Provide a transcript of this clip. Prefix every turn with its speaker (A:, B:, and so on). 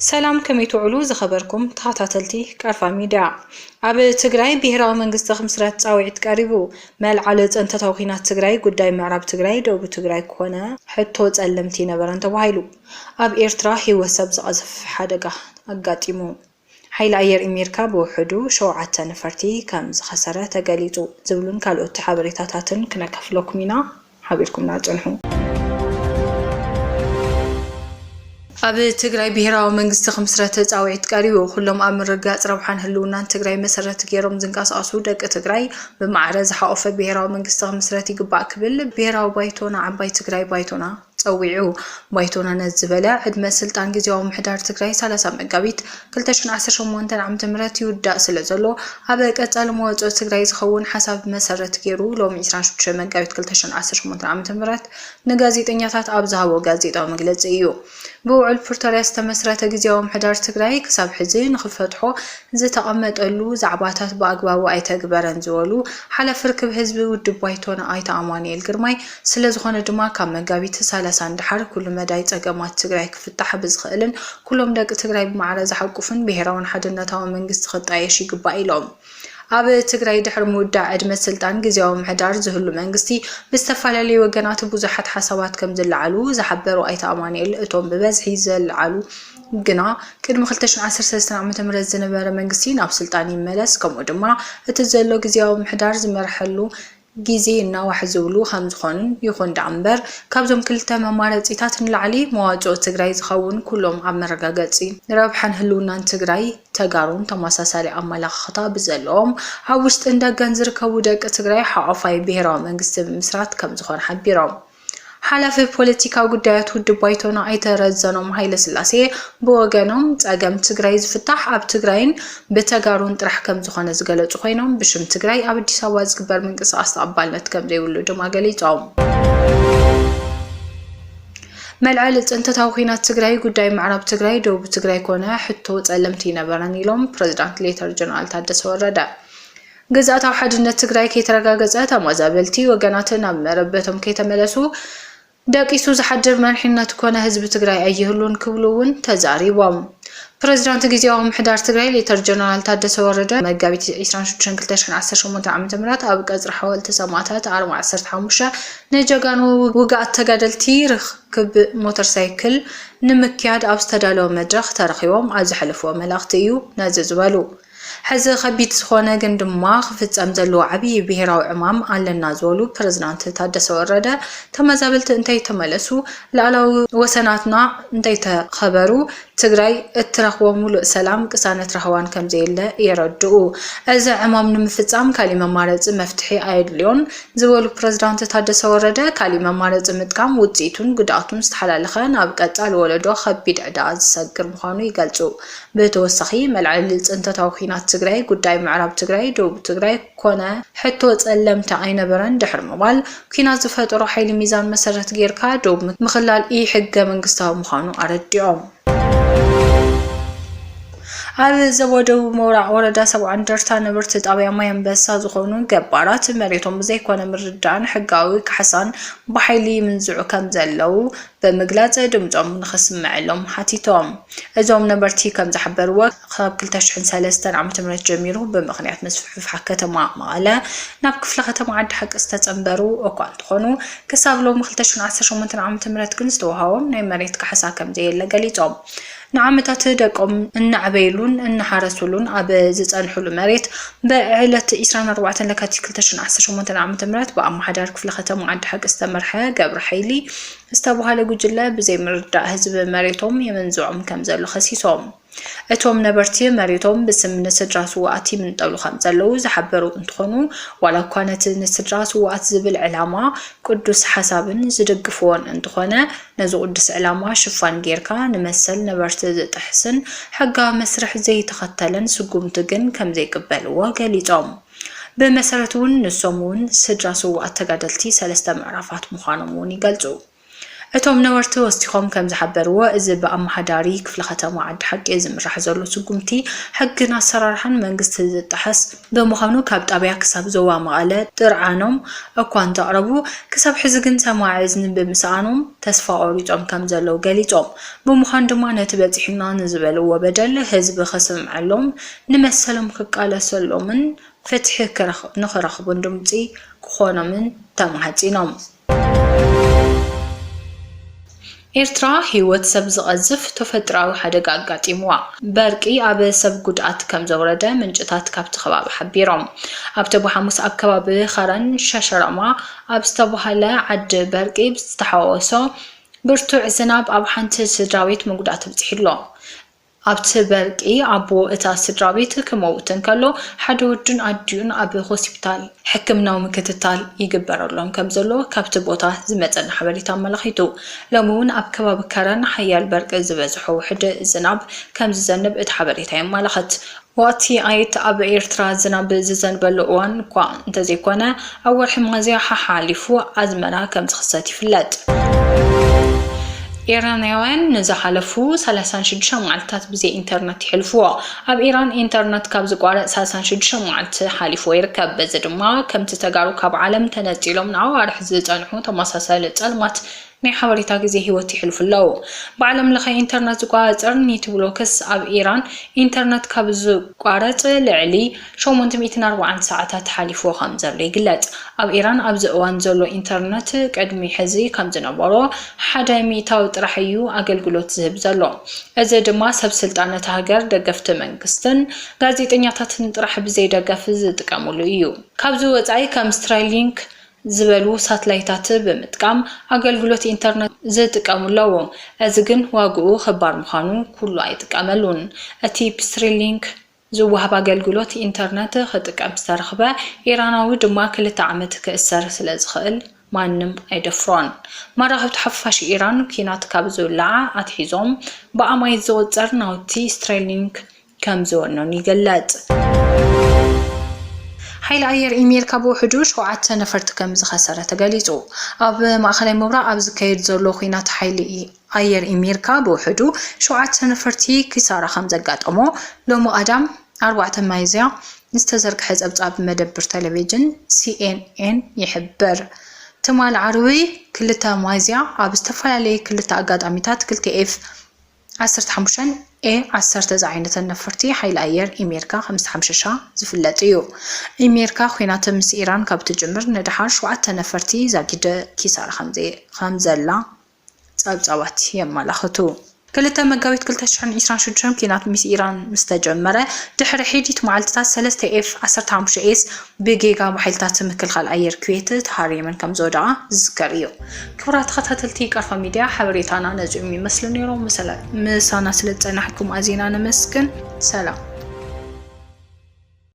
A: سلام كميتو علو زخبركم تخاتاتلتي كارفا ميديا اب تግራይ ብሄራዊ መንግስቲ خمسرات ጻውዒት ቀሪቡ መልዓለ ጸንተ ተውኺናት ትግራይ ጉዳይ ምዕራብ ትግራይ ደቡብ ትግራይ ኮነ ሕቶ ጸለምቲ ነበረን ተባሂሉ ኣብ ኤርትራ ህይወት ሰብ ዝቀዝፍ ሓደጋ ኣጋጢሙ ሓይሊ ኣየር ኣሜሪካ ብውሕዱ 7 ነፈርቲ ከም ዝኸሰረ ተገሊጹ ዝብሉን ካልኦት ሓበሬታታትን ክነከፍለኩም ኢና ሓቢርኩም ናጽንሑ ኣብ ትግራይ ብሄራዊ መንግስቲ خمسرات ጻውዒት ቀሪቡ ኩሎም ኣብ ምርጋጽ ረብሓን ህልውናን ትግራይ መሰረት ገይሮም ዝንቀሳቀሱ ደቂ ትግራይ ብማዕረ ዝሓቆፈ ብሄራዊ መንግስቲ خمسرات ይግባእ ክብል ብሄራዊ ባይቶና ዓባይ ትግራይ ባይቶና ጸዊዑ ባይቶና ነዝበለ ዕድመ ስልጣን ግዚያዊ ምሕዳር ትግራይ 30 መጋቢት 2018 ዓመተ ምህረት ይውዳእ ስለ ዘሎ ኣብ ቀጻሊ መወጾ ትግራይ ዝኸውን ሓሳብ መሰረት ገይሩ ሎም 26 መጋቢት 2018 ዓመተ ምህረት ንጋዜጠኛታት ኣብ ዝሃቦ ጋዜጣዊ መግለጺ እዩ ብውዕል ፕሪቶሪያ ዝተመስረተ ግዚያዊ ምሕዳር ትግራይ ክሳብ ሕዚ ንኽፈትሖ ዝተቐመጠሉ ዛዕባታት ብኣግባቡ ኣይተግበረን ዝበሉ ሓለፍ ርክብ ህዝቢ ውድብ ባይቶና ኣይተ ኣማኑኤል ግርማይ ስለ ዝኾነ ድማ ካብ መጋቢት 30 ድሓር ኩሉ መዳይ ጸገማት ትግራይ ክፍታሕ ብዝኽእልን ኩሎም ደቂ ትግራይ ብማዕረ ዝሓቁፍን ብሄራውን ሓድነታዊ መንግስቲ ክጣየሽ ይግባእ ኢሎም ኣብ ትግራይ ድሕሪ ምውዳእ ዕድመ ስልጣን ግዚያዊ ምሕዳር ዝህሉ መንግስቲ ብዝተፈላለዩ ወገናት ብዙሓት ሓሳባት ከም ዝለዓሉ ዝሓበሩ ኣይተ ኣማኑኤል እቶም ብበዝሒ ዝለዓሉ ግና ቅድሚ 2013 ዓመተ ምህረት ዝነበረ መንግስቲ ናብ ስልጣን ይመለስ ከምኡ ድማ እቲ ዘሎ ግዚያዊ ምሕዳር ዝመርሐሉ ጊዜ እናዋሕ ዝብሉ ከም ዝኾኑን ይኹን ዳምበር ካብዞም ክልተ መማረጺታት ንላዕሊ መዋጮ ትግራይ ዝኸውን ኩሎም ኣብ መረጋገጺ ረብሓን ህልውናን ትግራይ ተጋሩን ተመሳሳሊ ኣመላኽታ ብዘለዎም ኣብ ውሽጢ እንደገን ዝርከቡ ደቂ ትግራይ ሓቆፋይ ብሄራዊ መንግስቲ ምስራት ከም ዝኾነ ሓቢሮም ሓላፊ ፖለቲካዊ ጉዳያት ውድብ ባይቶና ኣይተረዘኖም ሃይለ ስላሴ ብወገኖም ጸገም ትግራይ ዝፍታሕ ኣብ ትግራይን ብተጋሩን ጥራሕ ከም ዝኾነ ዝገለጹ ኮይኖም ብሽም ትግራይ ኣብ አዲስ አበባ ዝግበር ምንቅስቓስ ተቐባልነት ከም ዘይብሉ ድማ ገሊጾም መልዓል ጽንተታዊ ኩናት ትግራይ ጉዳይ ምዕራብ ትግራይ ደቡብ ትግራይ ኮነ ሕቶ ጸለምቲ ነበረን ኢሎም ፕሬዝዳንት ሌተር ጀነራል ታደሰ ወረደ ግዛታዊ ሓድነት ትግራይ ከይተረጋገጸ ተመዛበልቲ ወገናትን ኣብ መረበቶም ከይተመለሱ ደቂሱ ዝሓድር መንሕነት ኮነ ህዝቢ ትግራይ ኣይህሉን ክብሉውን ተዛሪቦም ፕሬዝዳንት ግዚያዊ ምሕዳር ትግራይ ሌተር ጀነራል ታደሰ ወረደ መጋቢት 26 2018 ዓመተ ምህረት ኣብ ቀጽሪ ሓወልቲ ሰማዕታት 45 ነጀጋኑ ውግኣት ተጋደልቲ ርክብ ሞተር ሳይክል ንምክያድ ኣብ ዝተዳለወ መድረኽ ተረኺቦም ኣብ ዝሕለፍዎ መልእኽቲ እዩ ነዚ ዝበሉ ሕዚ ከቢድ ዝኾነ ግን ድማ ክፍጸም ዘለዎ ዓብይ ብሄራዊ ዕማም ኣለና ዝበሉ ፕሬዝዳንት ታደሰ ወረደ ተመዛበልቲ እንታይ ተመለሱ ላዕላዊ ወሰናትና እንታይ ተኸበሩ ትግራይ እትረኽቦ ሙሉእ ሰላም ቅሳነት ረኽባን ከም ዘየለ የረድኡ እዚ ዕማም ንምፍጻም ካሊእ መማረጺ መፍትሒ ኣየድልዮን ዝበሉ ፕሬዝዳንት ታደሰ ወረደ ካሊእ መማረጺ ምጥቃም ውጽኢቱን ጉድኣቱን ዝተሓላለኸ ናብ ቀጻሊ ወለዶ ከቢድ ዕዳ ዝሰግር ምዃኑ ይገልጹ ብተወሳኺ መልዓሊ ጽንተታዊ ኩናት ትግራይ ጉዳይ ምዕራብ ትግራይ ደቡብ ትግራይ ኮነ ሕቶ ጸለምቲ ኣይነበረን ድሕሪ ምባል ኩናት ዝፈጠሮ ሓይሊ ሚዛን መሰረት ጌርካ ደቡብ ምኽላል ሕገ መንግስታዊ ምዃኑ ኣረዲኦም ኣብ ዘወደው ሞራዕ ወረዳ 70 እንደርታ ንብረት ጣብያ ማይ ኣንበሳ ዝኾኑ ገባራት መሬቶም ብዘይኮነ ምርዳእን ሕጋዊ ካሕሳን ብሓይሊ ምንዝዑ ከም ዘለው ብምግላጽ ድምጾም ንኽስምዕሎም ሓቲቶም እዞም ነበርቲ ከም ዝሕበርዎ ካብ 2003 ዓመተ ምህረት ጀሚሩ ብምኽንያት መስፍሕፋሕ ከተማ መቐለ ናብ ክፍለ ከተማ ዓዲ ሓቂ ዝተጸንበሩ እኳ እንትኾኑ ክሳብ ሎሚ 2018 ዓመተ ምህረት ግን ዝተዋሃቦም ናይ መሬት ካሕሳ ከም ዘየለ ገሊጾም ንዓመታት ደቆም እናዕበይሉን እናሓረሱሉን ኣብ ዝጸንሑሉ መሬት ብዕለት 24 ለካቲት 2018 ዓመተ ምህረት ብኣማሓዳር ክፍለ ከተማ ዓዲ ሓቂ ዝተመርሐ ገብረ ሓይሊ ዝተባሃለ ጉጅለ ብዘይ ምርዳእ ህዝቢ መሬቶም የመንዝዖም ከም ዘሎ ኸሲሶም እቶም ነበርቲ መሬቶም ብስምነ ስድራ ስዋኣት ይምንጠሉ ከም ዘለው ዝሓበሩ እንትኾኑ ዋላ እኳ ነቲ ንስድራ ስዋኣት ዝብል ዕላማ ቅዱስ ሓሳብን ዝድግፍዎን እንትኾነ ነዚ ቅዱስ ዕላማ ሽፋን ጌርካ ንመሰል ነበርቲ ዝጥሕስን ሕጋዊ መስርሕ ዘይተኸተለን ስጉምቲ ግን ከም ዘይቅበልዎ ገሊጾም ብመሰረት እውን ንሶም እውን ስድራ ስዋኣት ተጋደልቲ 3 ምዕራፋት ምዃኖም እውን ይገልጹ እቶም ነበርቲ ወስቲኾም ከም ዝሓበርዎ እዚ ብኣመሓዳሪ ክፍለ ከተማ ዓዲ ሓቂ ዝምራሕ ዘሎ ስጉምቲ ሕግን ኣሰራርሓን መንግስቲ ዝጣሓስ ብምዃኑ ካብ ጣብያ ክሳብ ዞባ መቐለ ጥርዓኖም እኳ እንተቕረቡ ክሳብ ሕዚ ግን ሰማዒ እዝኒ ብምስኣኖም ተስፋ ቆሪፆም ከም ዘለው ገሊፆም ብምዃኑ ድማ ነቲ በፂሕና ንዝበልዎ በደል ህዝቢ ክስምዐሎም ንመሰሎም ክቃለሰሎምን ፍትሒ ንኽረኽቡን ድምፂ ክኾኖምን ተማሕፂኖም። ኤርትራ ህይወት ሰብ ዝቐዝፍ ተፈጥራዊ ሓደጋ ኣጋጢምዋ በርቂ ኣብ ሰብ ጉድኣት ከም ዘውረደ ምንጭታት ካብቲ ከባቢ ሓቢሮም። ኣብቲ ብሓሙስ ኣብ ከባቢ ኸረን ሸሸረማ ኣብ ዝተባሃለ ዓዲ በርቂ ዝተሓወሶ ብርቱዕ ዝናብ ኣብ ሓንቲ ስድራቤት መጉዳእቲ በፂሕሎ። ኣብቲ በርቂ ኣቦ እታ ስድራቤት ክመውት እንከሎ ሓደ ወድን ኣዲኡን ኣብ ሆስፒታል ሕክምናዊ ምክትታል ይግበረሎም ከም ዘሎ ካብቲ ቦታ ዝመፀና ሓበሬታ ኣመላኺቱ። ሎሚ እውን ኣብ ከባቢ ከረን ሓያል በርቂ ዝበዝሖ ውሕድ ዝናብ ከም ዝዘንብ እቲ ሓበሬታ የመላኽት። ወቅቲ ኣየት ኣብ ኤርትራ ዝናብ ዝዘንበሉ እዋን እኳ እንተዘይኮነ ኣብ ወርሒ ሚያዝያ ሓሓሊፉ ኣዝመራ ከም ዝኽሰት ይፍለጥ። ኢራናውያን ንዝሓለፉ 36 መዓልታት ብዘይ ኢንተርነት ይሕልፍዎ። ኣብ ኢራን ኢንተርነት ካብ ዝቋረፅ 36 መዓልቲ ሓሊፍዎ ይርከብ። በዚ ድማ ከምቲ ተጋሩ ካብ ዓለም ተነፂሎም ንኣዋርሕ ዝፀንሑ ተመሳሳሊ ፀልማት ናይ ሓበሬታ ግዜ ሂወት ይሕልፉ ኣለው። ብዓለም ለኸ ኢንተርነት ዝቋረፅር ኔትብሎክስ ኣብ ኢራን ኢንተርነት ካብ ዝቋረፅ ልዕሊ 840 ሰዓታት ሓሊፍዎ ከም ዘሎ ይግለፅ። ኣብ ኢራን ኣብዚ እዋን ዘሎ ኢንተርነት ቅድሚ ሕዚ ከም ዝነበሮ 100 ጥራሕ እዩ ኣገልግሎት ዝህብ ዘሎ። እዚ ድማ ሰብ ስልጣነቲ ሃገር ደገፍቲ መንግስትን ጋዜጠኛታትን ጥራሕ ብዘይደገፍ ዝጥቀምሉ እዩ። ካብዚ ወፃኢ ከም ስትራይሊንክ ዝበሉ ሳተላይታት ብምጥቃም ኣገልግሎት ኢንተርነት ዝጥቀምለው። እዚ ግን ዋግኡ ክባር ምዃኑ ኩሉ ኣይጥቀመሉን። እቲ ስትራይሊንክ ዝወሃብ ኣገልግሎት ኢንተርነት ክጥቀም ዝተረኽበ ኢራናዊ ድማ 2 ዓመት ክእሰር ስለ ዝኽእል ማንም ኣይደፍሮን። መራኸብቲ ሓፋሽ ኢራን ኩናት ካብ ዝውላዓ ኣትሒዞም ብኣማይ ዝቁፀር ናውቲ ስትራይሊንክ ከም ዝወነኑ ይገለጽ። ሓይሊ ኣየር ኣሜሪካ ብውሕዱ 7 ነፈርቲ ከም ዝኸሰረ ተገሊጹ። ኣብ ማእኸላይ ምብራቕ ኣብ ዝካየድ ዘሎ ኩናት ሓይሊ ኣየር ኣሜሪካ ብውሕዱ 7 ነፈርቲ ኪሳራ ከም ዘጋጠሞ ሎሚ ቀዳም 4 ሚያዝያ ዝተዘርግሐ ጸብጻብ መደበር ቴሌቪዥን CNN ይሕብር። ትማል ዓርቢ 2 ሚያዝያ ኣብ ዝተፈላለየ 2 ኣጋጣሚታት 2 F-15 A-10 ዝዓይነተ ነፈርቲ ሓይሊ ኣየር ኣሜሪካ ከም ዝተሓምሸሻ ዝፍለጥ እዩ። ኣሜሪካ ኩናት ምስ ኢራን ካብ ትጅምር ንድሓር 7 ነፈርቲ ዛጊደ ኪሳራ ከም ዘላ ጸብጻባት የመላኽቱ። 2 መጋቢት 2026 ኩናት ምስ ኢራን ምስተጀመረ ድሕሪ ሒዲት መዓልትታት 3 F-15S ብጌጋ ባሕልታት ምክልኻል ኣየር ኩዌት ተሃሪመን ከም ዝወደቓ ዝዝከር እዩ። ክቡራት ተኸታተልቲ ቀርፋ ሚድያ ሓበሬታና ነዚኦም ይመስሉ ነይሮም። ምሳና ስለ ዝጸናሕኩም ኣዚና ነመስግን። ሰላም።